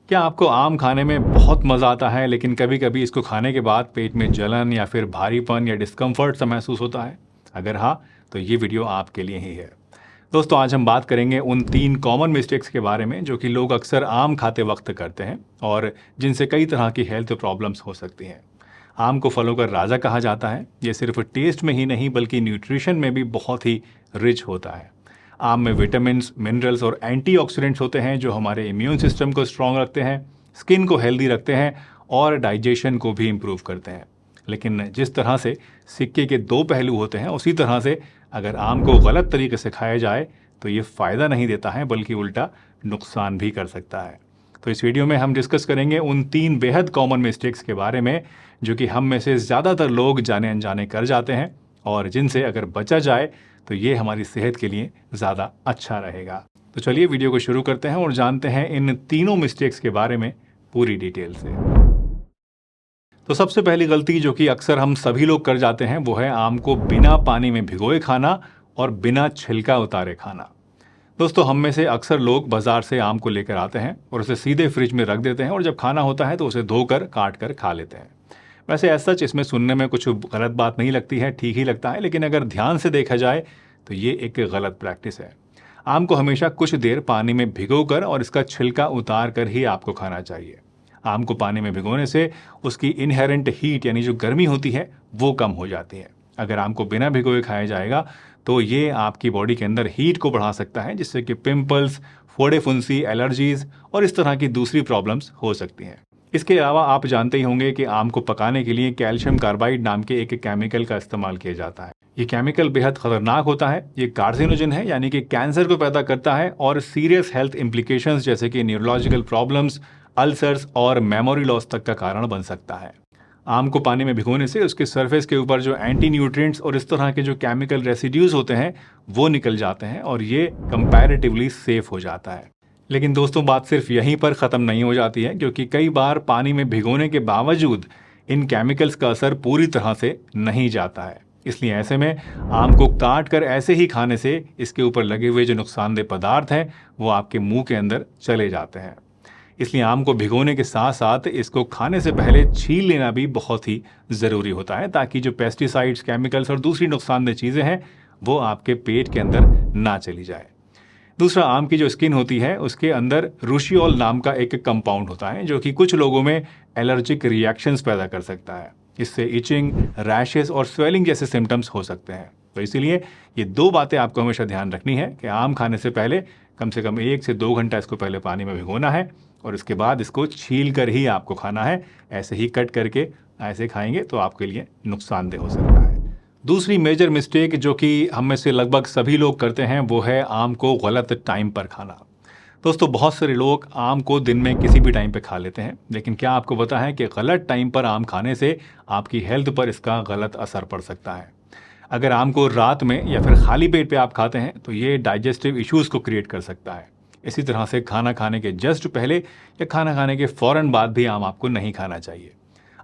क्या आपको आम खाने में बहुत मज़ा आता है लेकिन कभी-कभी इसको खाने के बाद पेट में जलन या फिर भारीपन या डिस्कम्फर्ट सा महसूस होता है? अगर हाँ, तो ये वीडियो आपके लिए ही है। दोस्तों, आज हम बात करेंगे उन 3 कॉमन मिस्टेक्स के बारे में जो कि लोग अक्सर आम खाते वक्त करते हैं और जिनसे कई तरह की हेल्थ प्रॉब्लम्स हो सकती हैं। आम को फलों का राजा कहा जाता है। ये सिर्फ टेस्ट में ही नहीं बल्कि न्यूट्रिशन में भी बहुत ही रिच होता है। आम में विटामिन्स, मिनरल्स और एंटीऑक्सीडेंट्स होते हैं जो हमारे इम्यून सिस्टम को स्ट्रांग रखते हैं, स्किन को हेल्दी रखते हैं और डाइजेशन को भी इम्प्रूव करते हैं। लेकिन जिस तरह से सिक्के के 2 पहलू होते हैं, उसी तरह से अगर आम को गलत तरीके से खाया जाए तो ये फ़ायदा नहीं देता है बल्कि उल्टा नुकसान भी कर सकता है। तो इस वीडियो में हम डिस्कस करेंगे उन 3 बेहद कॉमन मिस्टेक्स के बारे में जो कि हम में से ज़्यादातर लोग जाने अनजाने कर जाते हैं और जिनसे अगर बचा जाए तो ये हमारी सेहत के लिए ज़्यादा अच्छा रहेगा। तो चलिए वीडियो को शुरू करते हैं और जानते हैं इन तीनों मिस्टेक्स के बारे में पूरी डिटेल से। तो सबसे पहली गलती जो कि अक्सर हम सभी लोग कर जाते हैं वो है आम को बिना पानी में भिगोए खाना और बिना छिलका उतारे खाना। दोस्तों, हम में से अक्सर लोग बाजार से आम को लेकर आते हैं और उसे सीधे फ्रिज में रख देते हैं और जब खाना होता है तो उसे धोकर काट कर खा लेते हैं। वैसे ऐसा सच इसमें सुनने में कुछ गलत बात नहीं लगती है, ठीक ही लगता है, लेकिन अगर ध्यान से देखा जाए तो ये एक गलत प्रैक्टिस है। आम को हमेशा कुछ देर पानी में भिगोकर और इसका छिलका उतार कर ही आपको खाना चाहिए। आम को पानी में भिगोने से उसकी इनहेरेंट हीट यानी जो गर्मी होती है वो कम हो जाती है। अगर आम को बिना भिगोए खाया जाएगा तो ये आपकी बॉडी के अंदर हीट को बढ़ा सकता है जिससे कि पिंपल्स, फोड़े फुंसी, एलर्जीज और इस तरह की दूसरी प्रॉब्लम्स हो सकती हैं। इसके अलावा आप जानते ही होंगे कि आम को पकाने के लिए कैल्शियम कार्बाइड नाम के एक केमिकल का इस्तेमाल किया जाता है। ये केमिकल बेहद खतरनाक होता है। ये कार्सिनोजन है यानी कि कैंसर को पैदा करता है और सीरियस हेल्थ इम्प्लीकेशंस जैसे कि न्यूरोलॉजिकल प्रॉब्लम्स, अल्सर्स और मेमोरी लॉस तक का कारण बन सकता है। आम को पानी में भिगोने से उसके सरफेस के ऊपर जो एंटी न्यूट्रिएंट्स और इस तरह के जो केमिकल रेसिड्यूज होते हैं वो निकल जाते हैं और ये कंपैरेटिवली सेफ हो जाता है। लेकिन दोस्तों, बात सिर्फ यहीं पर ख़त्म नहीं हो जाती है क्योंकि कई बार पानी में भिगोने के बावजूद इन केमिकल्स का असर पूरी तरह से नहीं जाता है। इसलिए ऐसे में आम को काट कर ऐसे ही खाने से इसके ऊपर लगे हुए जो नुकसानदेह पदार्थ हैं वो आपके मुंह के अंदर चले जाते हैं। इसलिए आम को भिगोने के साथ साथ इसको खाने से पहले छील लेना भी बहुत ही ज़रूरी होता है ताकि जो पेस्टिसाइड्स, केमिकल्स और दूसरी नुकसानदेह चीज़ें हैं वो आपके पेट के अंदर ना चली जाए। दूसरा, आम की जो स्किन होती है उसके अंदर रूशियोल नाम का एक कंपाउंड होता है जो कि कुछ लोगों में एलर्जिक रिएक्शंस पैदा कर सकता है। इससे इचिंग, रैशेस और स्वेलिंग जैसे सिम्टम्स हो सकते हैं। तो इसीलिए ये 2 बातें आपको हमेशा ध्यान रखनी है कि आम खाने से पहले कम से कम 1 से 2 घंटा इसको पहले पानी में भिगोना है और इसके बाद इसको छील कर ही आपको खाना है। ऐसे ही कट करके ऐसे खाएंगे तो आपके लिए नुकसानदेह हो सकता है। दूसरी मेजर मिस्टेक जो कि हम में से लगभग सभी लोग करते हैं वो है आम को गलत टाइम पर खाना। दोस्तों, बहुत सारे लोग आम को दिन में किसी भी टाइम पे खा लेते हैं, लेकिन क्या आपको पता है कि गलत टाइम पर आम खाने से आपकी हेल्थ पर इसका गलत असर पड़ सकता है। अगर आम को रात में या फिर खाली पेट पे आप खाते हैं तो ये डाइजेस्टिव इश्यूज़ को क्रिएट कर सकता है। इसी तरह से खाना खाने के जस्ट पहले या खाना खाने के फ़ौरन बाद भी आम आपको नहीं खाना चाहिए।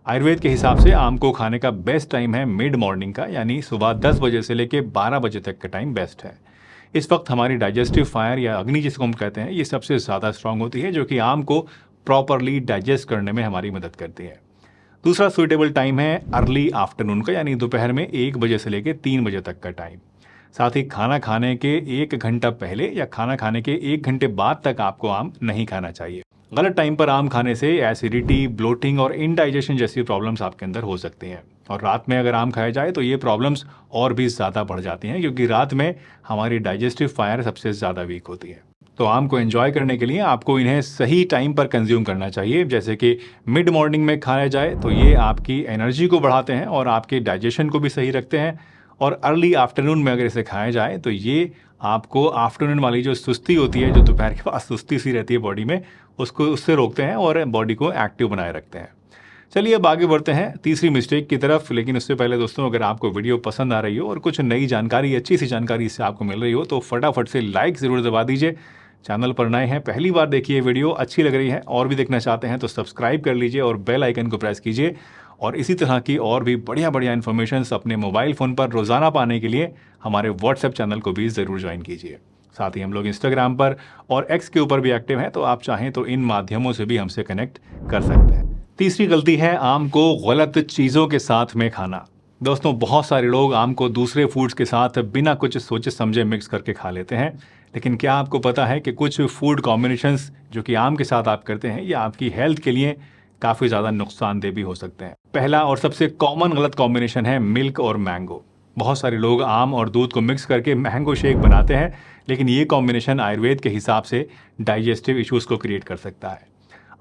आयुर्वेद के हिसाब से आम को खाने का बेस्ट टाइम है मिड मॉर्निंग का, यानी सुबह 10 बजे से लेकर 12 बजे तक का टाइम बेस्ट है। इस वक्त हमारी डाइजेस्टिव फायर या अग्नि जिसको हम कहते हैं ये सबसे ज़्यादा स्ट्रांग होती है जो कि आम को प्रॉपरली डाइजेस्ट करने में हमारी मदद करती है। दूसरा सूटेबल टाइम है अर्ली आफ्टरनून का, यानी दोपहर में 1 बजे से लेकर 3 बजे तक का टाइम। साथ ही खाना खाने के 1 घंटा पहले या खाना खाने के 1 घंटे बाद तक आपको आम नहीं खाना चाहिए। गलत टाइम पर आम खाने से एसिडिटी, ब्लोटिंग और इनडाइजेशन जैसी प्रॉब्लम्स आपके अंदर हो सकती हैं और रात में अगर आम खाया जाए तो ये प्रॉब्लम्स और भी ज़्यादा बढ़ जाती हैं क्योंकि रात में हमारी डाइजेस्टिव फायर सबसे ज़्यादा वीक होती है। तो आम को एंजॉय करने के लिए आपको इन्हें सही टाइम पर कंज्यूम करना चाहिए। जैसे कि मिड मॉर्निंग में खाया जाए तो ये आपकी एनर्जी को बढ़ाते हैं और आपके डाइजेशन को भी सही रखते हैं, और अर्ली आफ्टरनून में अगर इसे खाया जाए तो ये आपको आफ्टरनून वाली जो सुस्ती होती है, जो दोपहर के बाद सुस्ती सी रहती है बॉडी में, उससे रोकते हैं और बॉडी को एक्टिव बनाए रखते हैं। चलिए अब आगे बढ़ते हैं तीसरी मिस्टेक की तरफ। लेकिन उससे पहले दोस्तों, अगर आपको वीडियो पसंद आ रही हो और कुछ नई जानकारी, अच्छी सी जानकारी इससे आपको मिल रही हो तो फटाफट से लाइक ज़रूर दबा दीजिए। चैनल पर नए हैं, पहली बार देखिए, वीडियो अच्छी लग रही है और भी देखना चाहते हैं तो सब्सक्राइब कर लीजिए और बेल आइकन को प्रेस कीजिए। और इसी तरह की और भी बढ़िया बढ़िया इन्फॉर्मेशन अपने मोबाइल फ़ोन पर रोज़ाना पाने के लिए हमारे व्हाट्सएप चैनल को भी ज़रूर ज्वाइन कीजिए। साथ ही हम लोग इंस्टाग्राम पर और एक्स के ऊपर भी एक्टिव हैं, तो आप चाहें तो इन माध्यमों से भी हमसे कनेक्ट कर सकते हैं। तीसरी गलती है आम को गलत चीज़ों के साथ में खाना। दोस्तों, बहुत सारे लोग आम को दूसरे फूड्स के साथ बिना कुछ सोचे समझे मिक्स करके खा लेते हैं, लेकिन क्या आपको पता है कि कुछ फूड कॉम्बिनेशंस जो कि आम के साथ आप करते हैं, ये आपकी हेल्थ के लिए काफ़ी ज़्यादा नुकसानदेह भी हो सकते हैं। पहला और सबसे कॉमन गलत कॉम्बिनेशन है मिल्क और मैंगो। बहुत सारे लोग आम और दूध को मिक्स करके मैंगो शेक बनाते हैं, लेकिन ये कॉम्बिनेशन आयुर्वेद के हिसाब से डाइजेस्टिव इश्यूज को क्रिएट कर सकता है।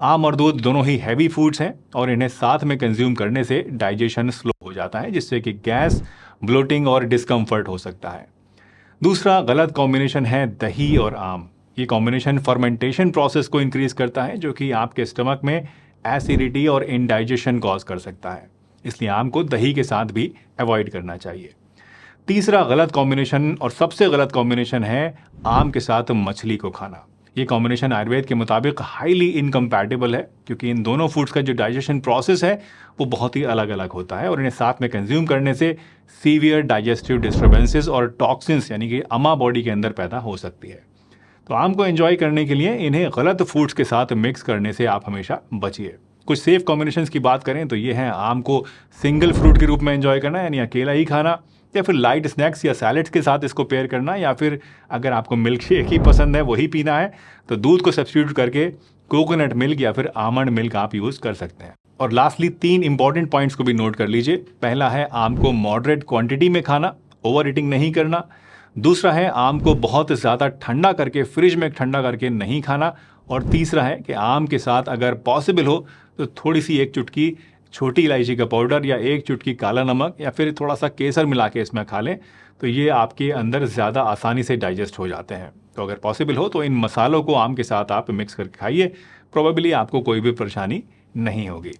आम और दूध दोनों ही हैवी फूड्स हैं और इन्हें साथ में कंज्यूम करने से डाइजेशन स्लो हो जाता है, जिससे कि गैस, ब्लोटिंग और डिस्कम्फर्ट हो सकता है। दूसरा गलत कॉम्बिनेशन है दही और आम। ये कॉम्बिनेशन फर्मेंटेशन प्रोसेस को इंक्रीज करता है, जो कि आपके स्टमक में एसिडिटी और इंडाइजेशन कॉज कर सकता है। इसलिए आम को दही के साथ भी अवॉइड करना चाहिए। तीसरा गलत कॉम्बिनेशन और सबसे गलत कॉम्बिनेशन है आम के साथ मछली को खाना। ये कॉम्बिनेशन आयुर्वेद के मुताबिक हाईली इनकम्पैटिबल है, क्योंकि इन दोनों फूड्स का जो डाइजेशन प्रोसेस है वो बहुत ही अलग अलग होता है और इन्हें साथ में कंज्यूम करने से सीवियर डाइजेस्टिव डिस्टर्बेंसेस और टॉक्सिन्स यानी कि अमा बॉडी के अंदर पैदा हो सकती है। तो आम को एंजॉय करने के लिए इन्हें गलत फूड्स के साथ मिक्स करने से आप हमेशा बचिए। कुछ सेफ कॉम्बिनेशंस की बात करें तो ये है आम को सिंगल फ्रूट के रूप में एंजॉय करना, यानी अकेला ही खाना, या फिर लाइट स्नैक्स या सैलेड्स के साथ इसको पेयर करना, या फिर अगर आपको मिल्क शेक ही पसंद है वही पीना है तो दूध को सब्स्टिट्यूट करके कोकोनट मिल्क या फिर आमंड मिल्क आप यूज़ कर सकते हैं। और लास्टली 3 इंपॉर्टेंट पॉइंट्स को भी नोट कर लीजिए। पहला है आम को मॉडरेट क्वांटिटी में खाना, ओवर ईटिंग नहीं करना। दूसरा है आम को बहुत ज़्यादा ठंडा करके फ्रिज में ठंडा करके नहीं खाना। और तीसरा है कि आम के साथ अगर पॉसिबल हो तो थोड़ी सी 1 चुटकी छोटी इलायची का पाउडर या 1 चुटकी काला नमक या फिर थोड़ा सा केसर मिला के इसमें खा लें, तो ये आपके अंदर ज़्यादा आसानी से डाइजेस्ट हो जाते हैं। तो अगर पॉसिबल हो तो इन मसालों को आम के साथ आप मिक्स करके खाइए, प्रोबेबली आपको कोई भी परेशानी नहीं होगी।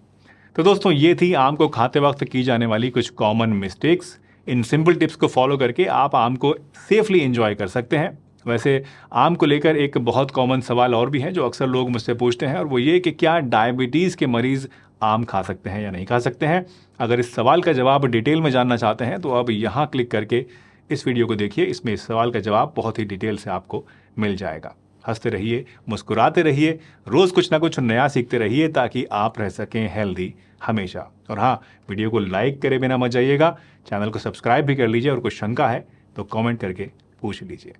तो दोस्तों, ये थी आम को खाते वक्त की जाने वाली कुछ common mistakes. In simple tips को फॉलो करके आप आम को सेफली एंजॉय कर सकते हैं। वैसे आम को लेकर एक बहुत कॉमन सवाल और भी है जो अक्सर लोग मुझसे पूछते हैं, और वो ये कि क्या डायबिटीज़ के मरीज़ आम खा सकते हैं या नहीं खा सकते हैं। अगर इस सवाल का जवाब डिटेल में जानना चाहते हैं तो अब यहाँ क्लिक करके इस वीडियो को देखिए। इसमें इस सवाल का जवाब बहुत ही डिटेल से आपको मिल जाएगा। हंसते रहिए, मुस्कुराते रहिए, रोज़ कुछ ना कुछ नया सीखते रहिए ताकि आप रह सकें हेल्दी हमेशा। और हाँ, वीडियो को लाइक करे बिना मत जाइएगा, चैनल को सब्सक्राइब भी कर लीजिए और कुछ शंका है तो कमेंट करके पूछ लीजिए।